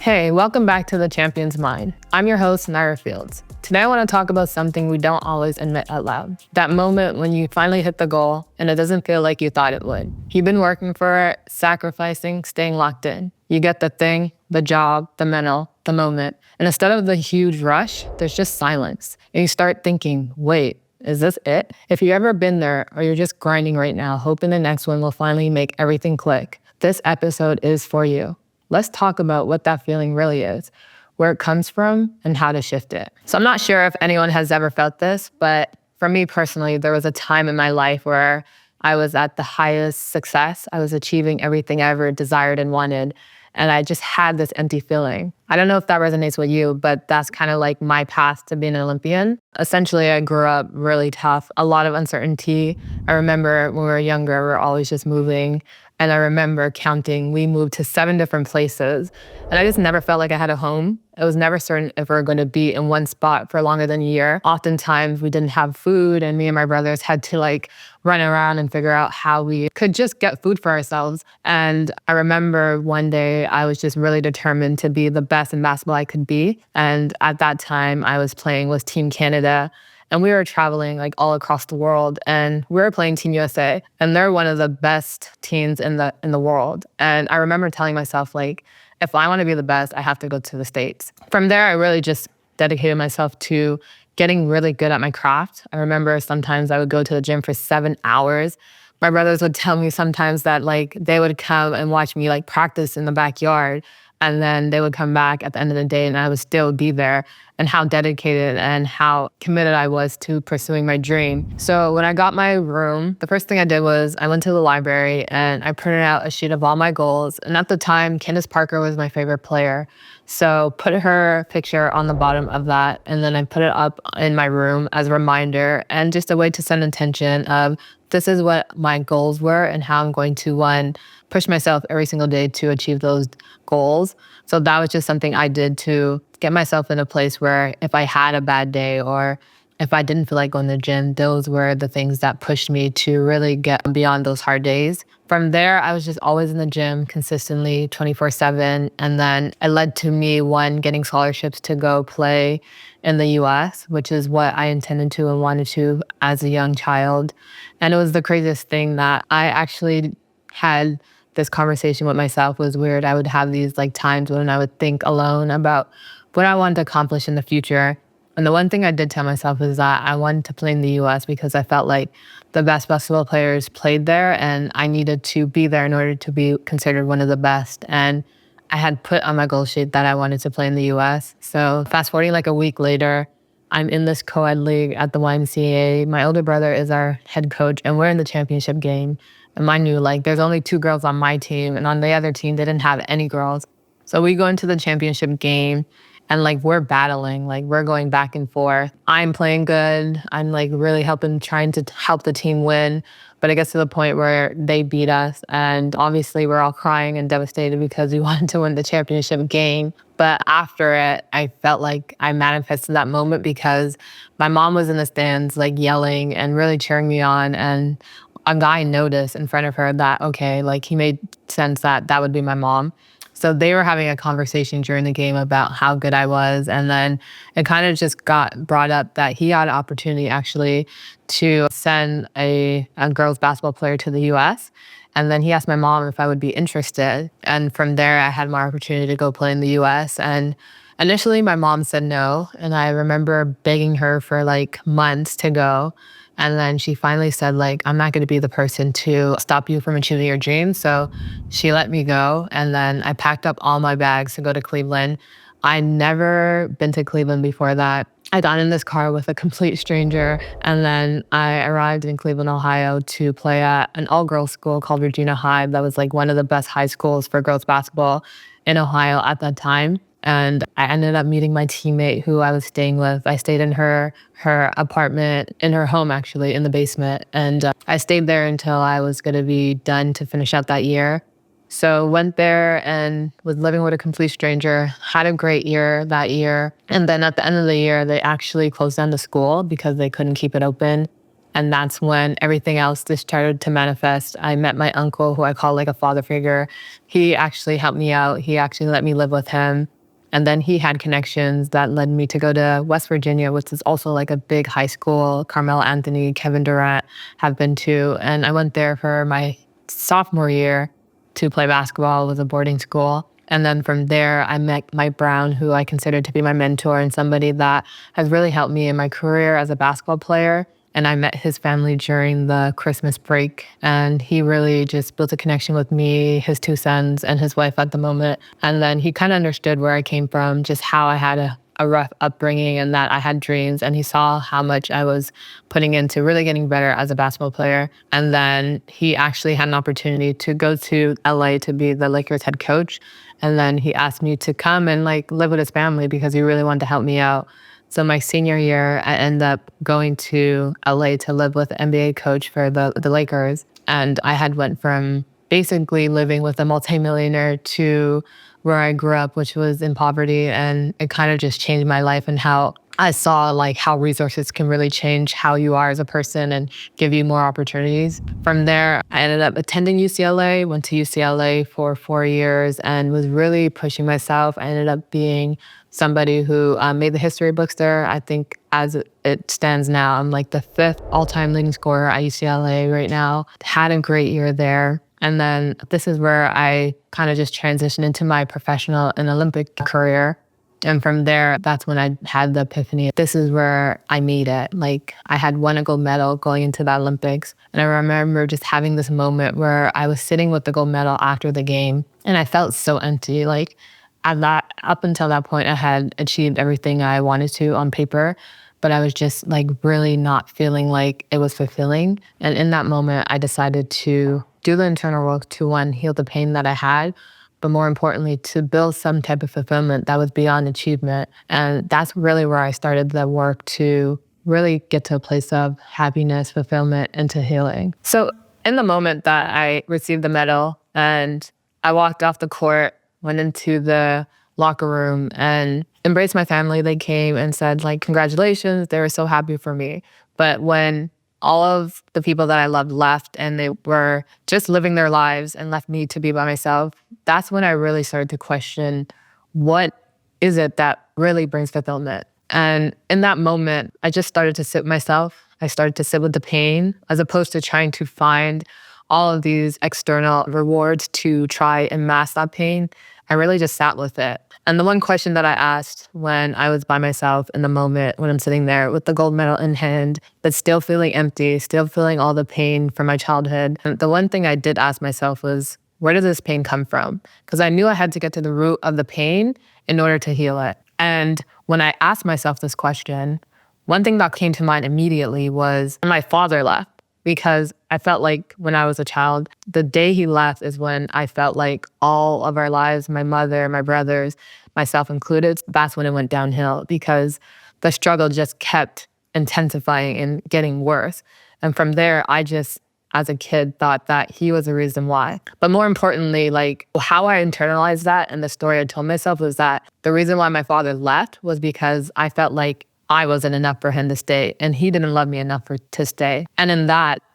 Hey, welcome back to The Champion's Mind. I'm your host, Nirra. Today I want to talk about something we don't always admit out loud. That moment when you finally hit the goal and it doesn't feel like you thought it would. You've been working for it, sacrificing, staying locked in. You get the thing, the job, the medal, the moment. And instead of the huge rush, there's just silence. And you start thinking, wait, is this it? If you've ever been there or you're just grinding right now, hoping the next one will finally make everything click, this episode is for you. Let's talk about what that feeling really is, where it comes from, and how to shift it. So I'm not sure if anyone has ever felt this, but for me personally, there was a time in my life where I was at the highest success. I was achieving everything I ever desired and wanted. And I just had this empty feeling. I don't know if that resonates with you, but that's kind of like my path to being an Olympian. Essentially, I grew up really tough, a lot of uncertainty. I remember when we were younger, we were always just moving. And I remember counting, we moved to 7 different places. And I just never felt like I had a home. I was never certain if we were going to be in one spot for longer than a year. Oftentimes we didn't have food and me and my brothers had to run around and figure out how we could just get food for ourselves. And I remember one day I was just really determined to be the best in basketball I could be. And at that time I was playing with Team Canada. And we were traveling all across the world, and we were playing Team USA, and they're one of the best teams in the world. And I remember telling myself, if I want to be the best, I have to go to the States. From there, I really just dedicated myself to getting really good at my craft. I remember sometimes I would go to the gym for 7 hours. My brothers would tell me sometimes that they would come and watch me practice in the backyard. And then they would come back at the end of the day and I would still be there, and how dedicated and how committed I was to pursuing my dream. So when I got my room, the first thing I did was I went to the library and I printed out a sheet of all my goals. And at the time, Candace Parker was my favorite player. So put her picture on the bottom of that. And then I put it up in my room as a reminder and just a way to send attention of this is what my goals were and how I'm going to, push myself every single day to achieve those goals. So that was just something I did to get myself in a place where if I had a bad day or if I didn't feel like going to the gym, those were the things that pushed me to really get beyond those hard days. From there, I was just always in the gym consistently 24/7. And then it led to me, getting scholarships to go play in the US, which is what I intended to and wanted to as a young child. And it was the craziest thing that I actually had this conversation with myself. Was weird. I would have these times when I would think alone about what I wanted to accomplish in the future. And the one thing I did tell myself is that I wanted to play in the US because I felt like the best basketball players played there and I needed to be there in order to be considered one of the best. And I had put on my goal sheet that I wanted to play in the US. So fast forwarding a week later, I'm in this co-ed league at the YMCA. My older brother is our head coach and we're in the championship game. And mind you, there's only 2 girls on my team, and on the other team, they didn't have any girls. So we go into the championship game, and we're battling, we're going back and forth. I'm playing good. I'm really trying to help the team win. But it gets to the point where they beat us. And obviously we're all crying and devastated because we wanted to win the championship game. But after it, I felt like I manifested that moment because my mom was in the stands, yelling and really cheering me on. And a guy noticed in front of her that, okay, he made sense that that would be my mom. So they were having a conversation during the game about how good I was. And then it kind of just got brought up that he had an opportunity actually to send a girls basketball player to the US. And then he asked my mom if I would be interested. And from there, I had my opportunity to go play in the US. And initially, my mom said no. And I remember begging her for months to go. And then she finally said, I'm not going to be the person to stop you from achieving your dreams. So she let me go. And then I packed up all my bags to go to Cleveland. I'd never been to Cleveland before that. I got in this car with a complete stranger. And then I arrived in Cleveland, Ohio to play at an all-girls school called Regina High. That was one of the best high schools for girls basketball in Ohio at that time. And I ended up meeting my teammate who I was staying with. I stayed in her apartment, in her home actually, in the basement. And I stayed there until I was going to be done to finish out that year. So went there and was living with a complete stranger, had a great year that year. And then at the end of the year, they actually closed down the school because they couldn't keep it open. And that's when everything else just started to manifest. I met my uncle, who I call a father figure. He actually helped me out. He actually let me live with him. And then he had connections that led me to go to West Virginia, which is also like a big high school. Carmelo Anthony, Kevin Durant have been to. And I went there for my sophomore year to play basketball. It was a boarding school. And then from there, I met Mike Brown, who I consider to be my mentor and somebody that has really helped me in my career as a basketball player. And I met his family during the Christmas break. And he really just built a connection with me, his two sons, and his wife at the moment. And then he kind of understood where I came from, just how I had a rough upbringing and that I had dreams. And he saw how much I was putting into really getting better as a basketball player. And then he actually had an opportunity to go to LA to be the Lakers head coach. And then he asked me to come and like live with his family because he really wanted to help me out. So my senior year, I ended up going to LA to live with the NBA coach for the Lakers. And I had went from basically living with a multimillionaire to where I grew up, which was in poverty. And it kind of just changed my life and how I saw like how resources can really change how you are as a person and give you more opportunities. From there, I ended up attending UCLA, went to UCLA for 4 years and was really pushing myself. I ended up being somebody who made the history books there. I think as it stands now, I'm like the 5th all-time leading scorer at UCLA right now. Had a great year there. And then this is where I kind of just transitioned into my professional and Olympic career. And from there, that's when I had the epiphany. This is where I made it. Like I had won a gold medal going into the Olympics. And I remember just having this moment where I was sitting with the gold medal after the game and I felt so empty. Like up until that point, I had achieved everything I wanted to on paper, but I was just like really not feeling like it was fulfilling. And in that moment, I decided to do the internal work to one, heal the pain that I had, but more importantly, to build some type of fulfillment that was beyond achievement. And that's really where I started the work to really get to a place of happiness, fulfillment, and to healing. So in the moment that I received the medal and I walked off the court, went into the locker room and embraced my family. They came and said, like, congratulations. They were so happy for me. But when all of the people that I loved left and they were just living their lives and left me to be by myself, that's when I really started to question, what is it that really brings fulfillment? And in that moment, I just started to sit with myself. I started to sit with the pain as opposed to trying to find all of these external rewards to try and mask that pain. I really just sat with it. And the one question that I asked when I was by myself in the moment, when I'm sitting there with the gold medal in hand, but still feeling empty, still feeling all the pain from my childhood. And the one thing I did ask myself was, where does this pain come from? Because I knew I had to get to the root of the pain in order to heal it. And when I asked myself this question, one thing that came to mind immediately was when my father left. Because I felt like when I was a child, the day he left is when I felt like all of our lives, my mother, my brothers, myself included, that's when it went downhill because the struggle just kept intensifying and getting worse. And from there, I just, as a kid, thought that he was the reason why. But more importantly, like how I internalized that and the story I told myself was that the reason why my father left was because I felt like I wasn't enough for him to stay and he didn't love me enough to stay. And in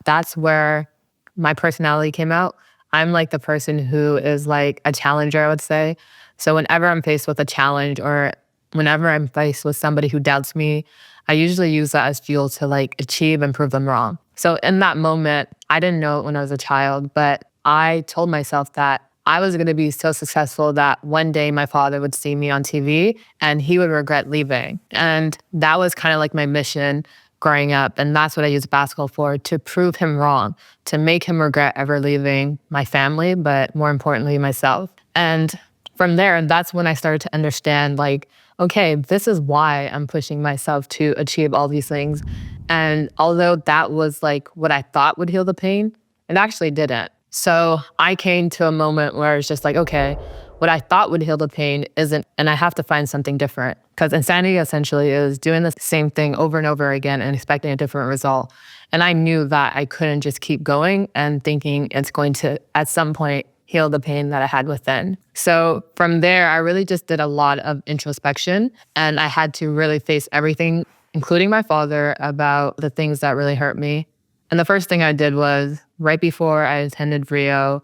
that's where my personality came out. I'm like the person who is like a challenger, I would say. So whenever I'm faced with a challenge or whenever I'm faced with somebody who doubts me, I usually use that as fuel to like achieve and prove them wrong. So in that moment, I didn't know it when I was a child, but I told myself that I was going to be so successful that one day my father would see me on TV and he would regret leaving. And that was kind of like my mission growing up. And that's what I used basketball for, to prove him wrong, to make him regret ever leaving my family, but more importantly, myself. And from there, that's when I started to understand, like, okay, this is why I'm pushing myself to achieve all these things. And although that was like what I thought would heal the pain, it actually didn't. So I came to a moment where it's just like, okay, what I thought would heal the pain isn't, and I have to find something different. Because insanity essentially is doing the same thing over and over again and expecting a different result. And I knew that I couldn't just keep going and thinking it's going to, at some point, heal the pain that I had within. So from there, I really just did a lot of introspection and I had to really face everything, including my father, about the things that really hurt me. And the first thing I did was right before I attended Rio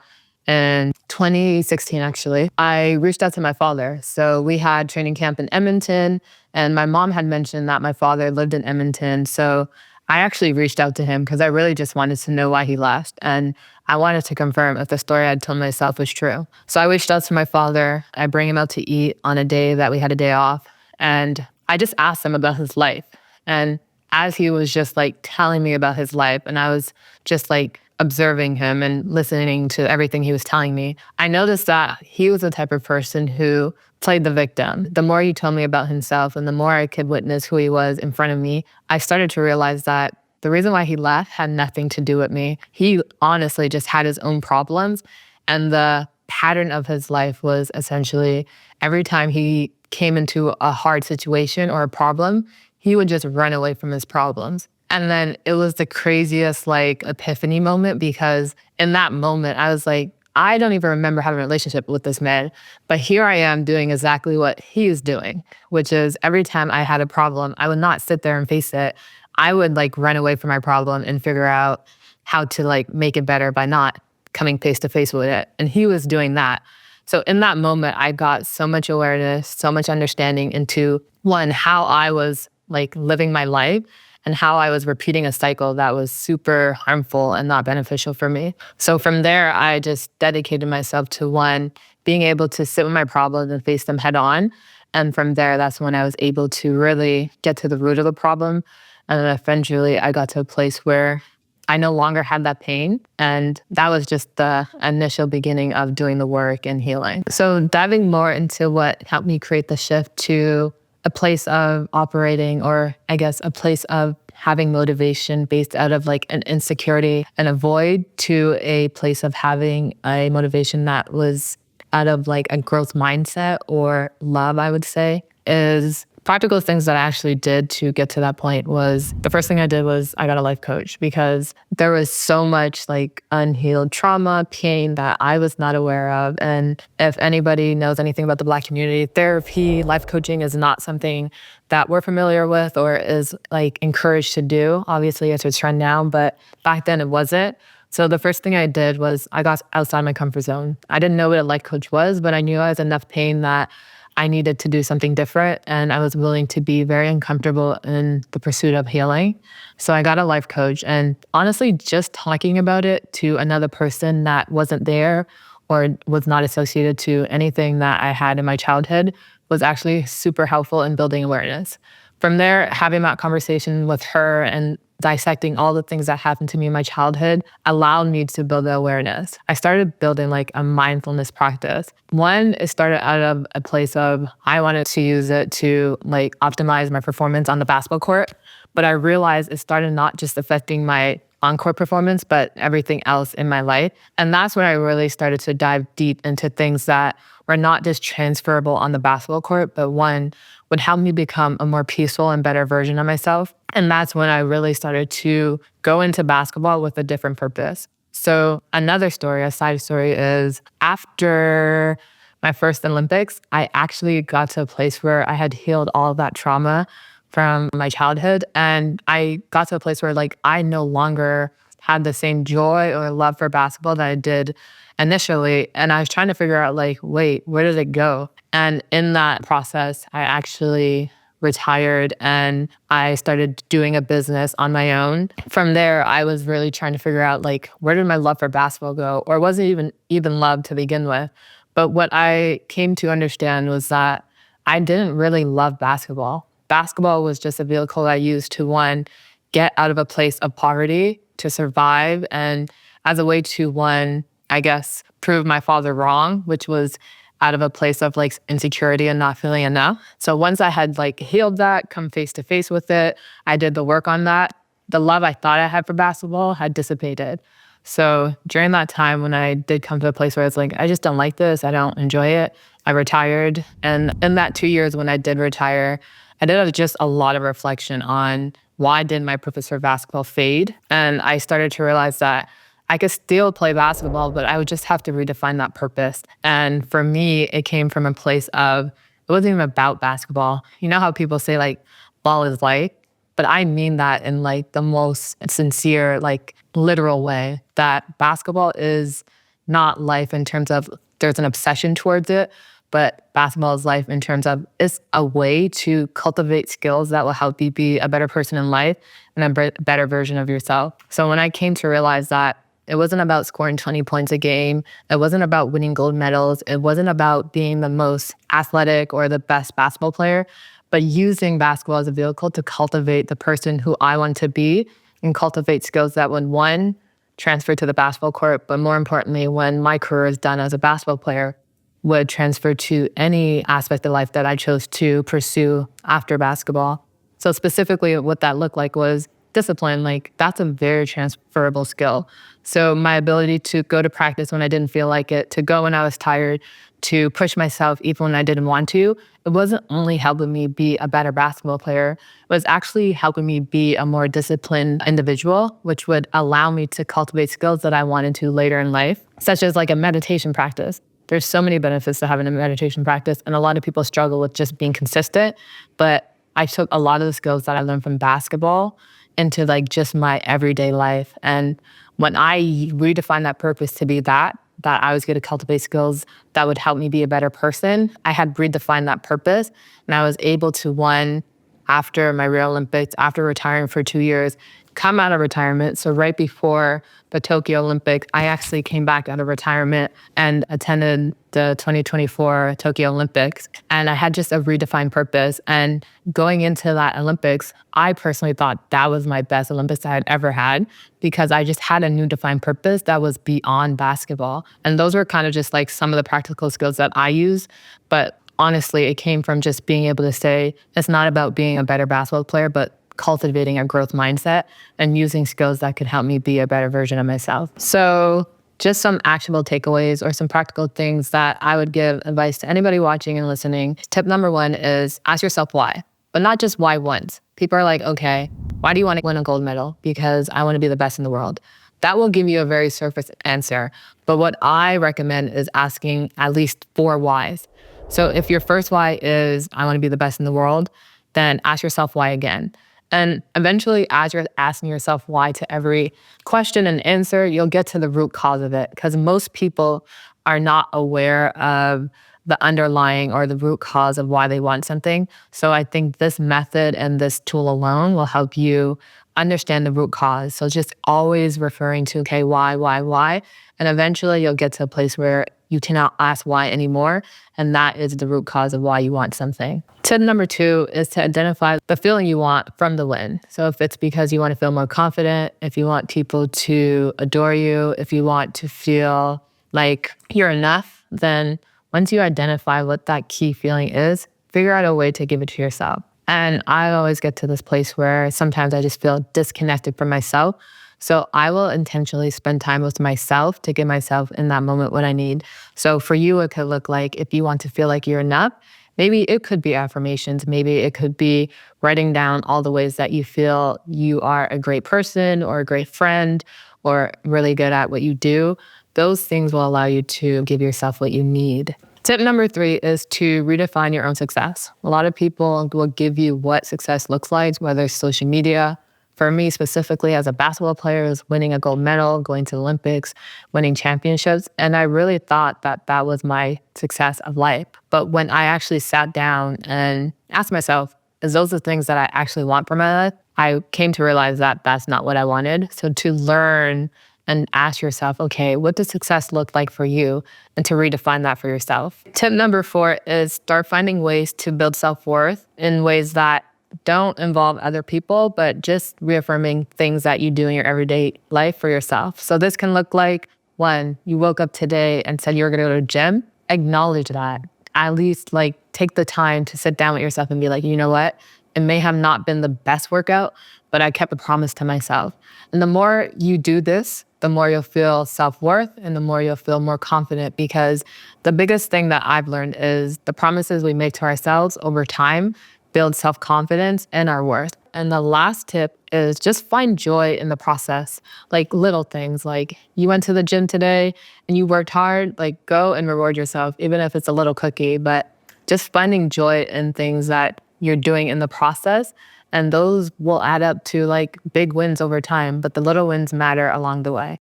in 2016, actually. I reached out to my father. So we had training camp in Edmonton, and my mom had mentioned that my father lived in Edmonton. So I actually reached out to him because I really just wanted to know why he left. And I wanted to confirm if the story I'd told myself was true. So I reached out to my father. I bring him out to eat on a day that we had a day off. And I just asked him about his life. And as he was just like telling me about his life, and I was just like observing him and listening to everything he was telling me, I noticed that he was the type of person who played the victim. The more he told me about himself and the more I could witness who he was in front of me, I started to realize that the reason why he left had nothing to do with me. He honestly just had his own problems. And the pattern of his life was essentially every time he came into a hard situation or a problem, he would just run away from his problems. And then it was the craziest like epiphany moment, because in that moment I was like, I don't even remember having a relationship with this man, but here I am doing exactly what he is doing, which is every time I had a problem, I would not sit there and face it. I would like run away from my problem and figure out how to like make it better by not coming face to face with it. And he was doing that. So in that moment, I got so much awareness, so much understanding into one, how I was like living my life and how I was repeating a cycle that was super harmful and not beneficial for me. So from there, I just dedicated myself to one, being able to sit with my problems and face them head on. And from there, that's when I was able to really get to the root of the problem. And then eventually I got to a place where I no longer had that pain. And that was just the initial beginning of doing the work and healing. So diving more into what helped me create the shift to a place of operating, or I guess a place of having motivation based out of like an insecurity and a void, to a place of having a motivation that was out of like a growth mindset or love, I would say, is practical things that I actually did to get to that point. Was the first thing I did was I got a life coach, because there was so much like unhealed trauma, pain that I was not aware of. And if anybody knows anything about the Black community, therapy, life coaching is not something that we're familiar with or is like encouraged to do. Obviously, it's a trend now, but back then it wasn't. So the first thing I did was I got outside my comfort zone. I didn't know what a life coach was, but I knew I was enough pain that I needed to do something different, and I was willing to be very uncomfortable in the pursuit of healing. So I got a life coach, and honestly, just talking about it to another person that wasn't there or was not associated to anything that I had in my childhood was actually super helpful in building awareness. From there, having that conversation with her and dissecting all the things that happened to me in my childhood allowed me to build the awareness. I started building like a mindfulness practice. One, it started out of a place of I wanted to use it to like optimize my performance on the basketball court. But I realized it started not just affecting my on-court performance, but everything else in my life. And that's when I really started to dive deep into things that were not just transferable on the basketball court, but one, would help me become a more peaceful and better version of myself. And that's when I really started to go into basketball with a different purpose. So another story, a side story, is after my first Olympics, I actually got to a place where I had healed all of that trauma from my childhood. And I got to a place where like I no longer had the same joy or love for basketball that I did initially. And I was trying to figure out like, wait, where did it go? And in that process, I actually retired and I started doing a business on my own. From there, I was really trying to figure out like, where did my love for basketball go? Or was it even love to begin with? But what I came to understand was that I didn't really love basketball. Basketball was just a vehicle I used to, one, get out of a place of poverty, to survive, and as a way to, one, I guess, prove my father wrong, which was out of a place of like insecurity and not feeling enough. So once I had like healed that, come face to face with it, I did the work on that, the love I thought I had for basketball had dissipated. So during that time when I did come to a place where it's like, I just don't like this, I don't enjoy it, I retired. And in that 2 years when I did retire, I did just a lot of reflection on why did my purpose for basketball fade? And I started to realize that I could still play basketball, but I would just have to redefine that purpose. And for me, it came from a place of, it wasn't even about basketball. You know how people say like, ball is life? But I mean that in like the most sincere, like literal way, that basketball is not life in terms of there's an obsession towards it, but basketball is life in terms of it's a way to cultivate skills that will help you be a better person in life and a better version of yourself. So when I came to realize that it wasn't about scoring 20 points a game, it wasn't about winning gold medals, it wasn't about being the most athletic or the best basketball player, but using basketball as a vehicle to cultivate the person who I want to be and cultivate skills that would, one, transfer to the basketball court, but more importantly, when my career is done as a basketball player, would transfer to any aspect of life that I chose to pursue after basketball. So specifically what that looked like was discipline. Like that's a very transferable skill. So my ability to go to practice when I didn't feel like it, to go when I was tired, to push myself even when I didn't want to, it wasn't only helping me be a better basketball player, it was actually helping me be a more disciplined individual, which would allow me to cultivate skills that I wanted to later in life, such as like a meditation practice. There's so many benefits to having a meditation practice, and a lot of people struggle with just being consistent. But I took a lot of the skills that I learned from basketball into like just my everyday life. And when I redefined that purpose to be that I was going to cultivate skills that would help me be a better person, I had redefined that purpose. And I was able to, one, after my Rio Olympics, after retiring for 2 years, come out of retirement. So right before the Tokyo Olympics, I actually came back out of retirement and attended the 2024 Tokyo Olympics. And I had just a redefined purpose. And going into that Olympics, I personally thought that was my best Olympics I had ever had because I just had a new defined purpose that was beyond basketball. And those were kind of just like some of the practical skills that I use. But honestly, it came from just being able to say, it's not about being a better basketball player, but cultivating a growth mindset and using skills that could help me be a better version of myself. So just some actionable takeaways or some practical things that I would give advice to anybody watching and listening. Tip number one is ask yourself why, but not just why once. People are like, okay, why do you want to win a gold medal? Because I want to be the best in the world. That will give you a very surface answer. But what I recommend is asking at least 4 whys. So if your first why is, I want to be the best in the world, then ask yourself why again. And eventually, as you're asking yourself why to every question and answer, you'll get to the root cause of it. Because most people are not aware of the underlying or the root cause of why they want something. So I think this method and this tool alone will help you understand the root cause. So just always referring to, okay, why? And eventually you'll get to a place where you cannot ask why anymore. And that is the root cause of why you want something. Tip number 2 is to identify the feeling you want from the win. So if it's because you want to feel more confident, if you want people to adore you, if you want to feel like you're enough, then once you identify what that key feeling is, figure out a way to give it to yourself. And I always get to this place where sometimes I just feel disconnected from myself. So I will intentionally spend time with myself to give myself in that moment what I need. So for you, it could look like if you want to feel like you're enough, maybe it could be affirmations. Maybe it could be writing down all the ways that you feel you are a great person or a great friend or really good at what you do. Those things will allow you to give yourself what you need. Tip number 3 is to redefine your own success. A lot of people will give you what success looks like, whether it's social media. For me specifically as a basketball player, it was winning a gold medal, going to the Olympics, winning championships. And I really thought that that was my success of life. But when I actually sat down and asked myself, is those the things that I actually want for my life? I came to realize that that's not what I wanted. So to learn and ask yourself, okay, what does success look like for you? And to redefine that for yourself. Tip number 4 is start finding ways to build self-worth in ways that don't involve other people, but just reaffirming things that you do in your everyday life for yourself. So this can look like, 1, you woke up today and said you were going to go to the gym. Acknowledge that. At least take the time to sit down with yourself and be like, you know what? It may have not been the best workout, but I kept a promise to myself. And the more you do this, the more you'll feel self-worth and the more you'll feel more confident, because the biggest thing that I've learned is the promises we make to ourselves over time build self-confidence and our worth. And the last tip is just find joy in the process, like little things, like you went to the gym today and you worked hard, go and reward yourself, even if it's a little cookie, but just finding joy in things that you're doing in the process. And those will add up to big wins over time, but the little wins matter along the way.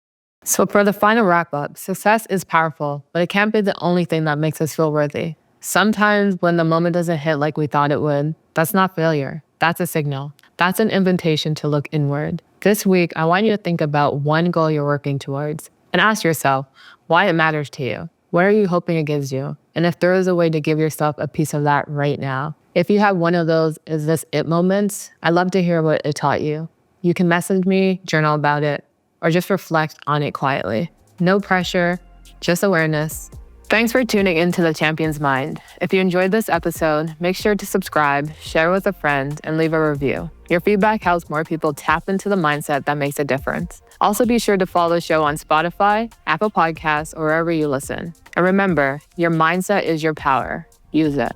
So for the final wrap up, success is powerful, but it can't be the only thing that makes us feel worthy. Sometimes when the moment doesn't hit like we thought it would, that's not failure. That's a signal. That's an invitation to look inward. This week, I want you to think about one goal you're working towards and ask yourself why it matters to you. What are you hoping it gives you? And if there is a way to give yourself a piece of that right now. If you have one of those is this it moments, I'd love to hear what it taught you. You can message me, journal about it, or just reflect on it quietly. No pressure, just awareness. Thanks for tuning into The Champion's Mind. If you enjoyed this episode, make sure to subscribe, share with a friend, and leave a review. Your feedback helps more people tap into the mindset that makes a difference. Also be sure to follow the show on Spotify, Apple Podcasts, or wherever you listen. And remember, your mindset is your power. Use it.